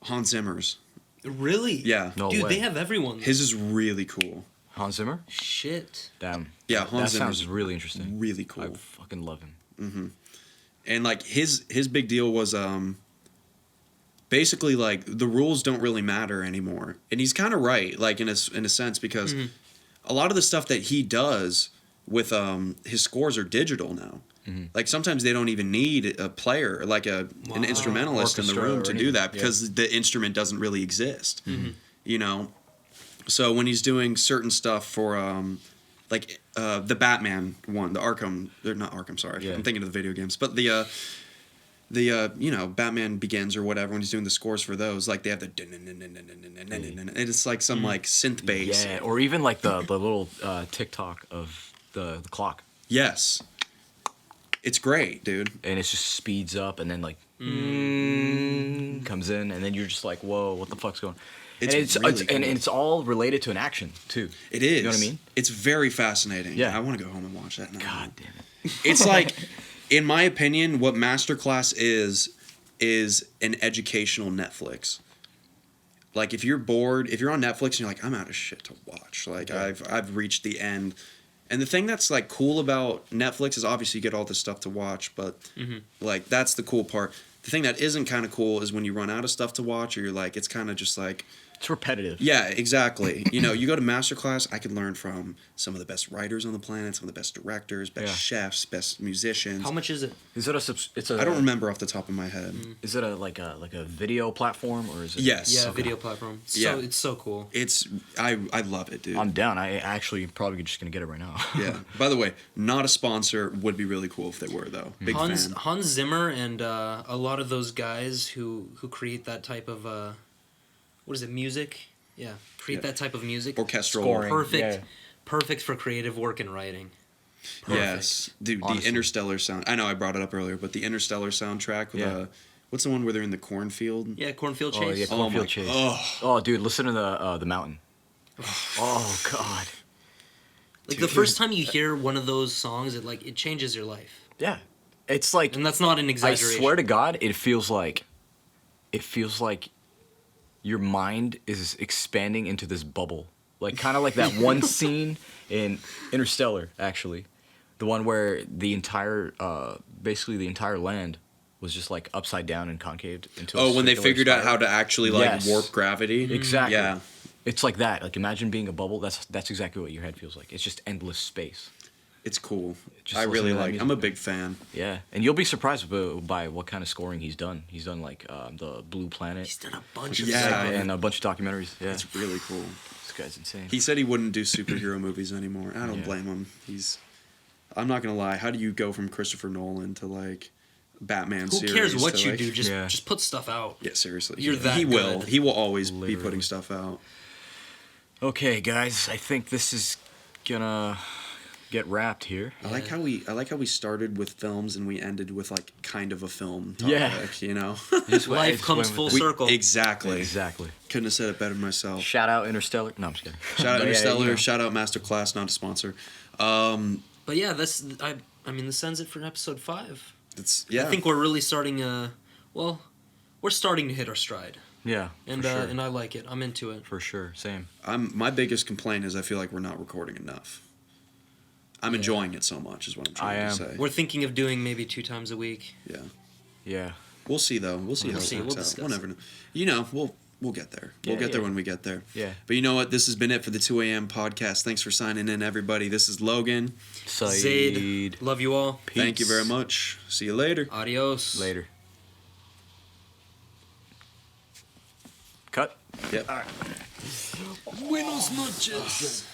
Hans Zimmer's. Really? Yeah. No Dude, way. they have everyone. His is really cool. Hans Zimmer? Shit. Damn. Yeah, That Hans sounds Zimmer's really interesting. really cool. I fucking love him. And like his big deal was basically like the rules don't really matter anymore, and he's kind of right, like in a sense, because a lot of the stuff that he does with his scores are digital now. Like sometimes they don't even need a player, like an instrumentalist in the Orchestra room or to do anything, that yeah. because the instrument doesn't really exist. You know, so when he's doing certain stuff for like the Batman one, the Arkham, they're not Arkham, sorry, Yeah. I'm thinking of the video games, but the you know, Batman Begins or whatever, when he's doing the scores for those, like they have the and it's like some like synth bass. Yeah, or even like the little TikTok of the clock, Yes. It's great, dude. and it just speeds up, and then like comes in, and then you're just like, whoa, what the fuck's going? It's and really and cool. it's all related to an action too. It is. You know what I mean? It's very fascinating. Yeah. I want to go home and watch that now. God damn it. It's like, in my opinion, what Masterclass is an educational Netflix. Like if you're bored, if you're on Netflix and you're like, I'm out of shit to watch. Like Yeah. I've reached the end. And the thing that's like cool about Netflix is obviously you get all this stuff to watch, but like that's the cool part. The thing that isn't kind of cool is when you run out of stuff to watch, or you're like, it's kind of just like, It's repetitive. yeah, exactly. You know, you go to Masterclass, I could learn from some of the best writers on the planet, some of the best directors, best Yeah. chefs, best musicians. How much is it? Is it it's a I don't remember off the top of my head. Is it like a video platform, or is it? Yes. Yeah, Okay. video platform. So Yeah. it's so cool. It's I love it, dude. I'm down. I actually probably just gonna get it right now. Yeah. By the way, not a sponsor. Would be really cool if they were though. Big fan. Hans Zimmer and a lot of those guys who create that type of what is it, music? Yeah, create Yeah. that type of music. Orchestral. Scoring. Perfect, Yeah. perfect for creative work and writing. Perfect. Yes, dude. Honestly. The Interstellar sound. I know I brought it up earlier, but the Interstellar soundtrack with Yeah. what's the one where they're in the cornfield? Yeah, Cornfield Chase. Oh yeah, Oh my. Cornfield Chase. Oh, Oh, dude, listen to the mountain. Oh god. Like the first time you hear one of those songs, it changes your life, Yeah, it's like and that's not an I exaggeration. swear to God, it feels like your mind is expanding into this bubble, like kind of like that one scene in Interstellar, actually, the one where the entire basically the entire land was just like upside down and concaved into. when they figured out how to actually like Yes. warp gravity. Exactly. Yeah, It's like that. Like imagine being a bubble. That's exactly what your head feels like. It's just endless space. It's cool. Just I listen really to that like. music. I'm a big fan. Yeah, and you'll be surprised by what kind of scoring he's done. He's done like the Blue Planet. He's done a bunch of Yeah. stuff. And a bunch of documentaries. Yeah, It's really cool. this guy's insane. He said he wouldn't do superhero movies anymore. I don't Yeah. blame him. I'm not gonna lie. How do you go from Christopher Nolan to like Batman Who series? cares what to, you like- do? Just Yeah. just put stuff out. Yeah, seriously. You're that He will. good. He will always be Literally. putting stuff out. Okay, guys, I think this is gonna get wrapped here. I like how we started with films and we ended with like kind of a film topic, Yeah. you know? Just Life just comes went full with circle. Exactly. Exactly. Couldn't have said it better myself. Shout out Interstellar. No, I'm just kidding. Shout out But yeah, Interstellar, you know. shout out Masterclass, not a sponsor. But yeah, I mean, this ends it for episode 5. Yeah. I think we're really starting. Well, we're starting to hit our stride, Yeah, and for sure. and I like it. I'm into it. For sure, same. My biggest complaint is I feel like we're not recording enough. I'm enjoying it so much is what I'm trying I to am. say. We're thinking of doing maybe 2 times a week. Yeah. Yeah. We'll see though. We'll see how We'll it see. works We'll out. discuss We'll never know. You know, we'll get there. We'll Yeah, get there yeah. when we get there. Yeah. But you know what? This has been it for the 2 a.m. podcast. Thanks for signing in, everybody. This is Logan. Zaid, love you all. Thank you Peace. very much. See you later. Adios. Later. Cut. Yep. Buenos noches.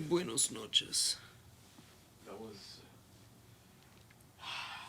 Buenos noches. That was.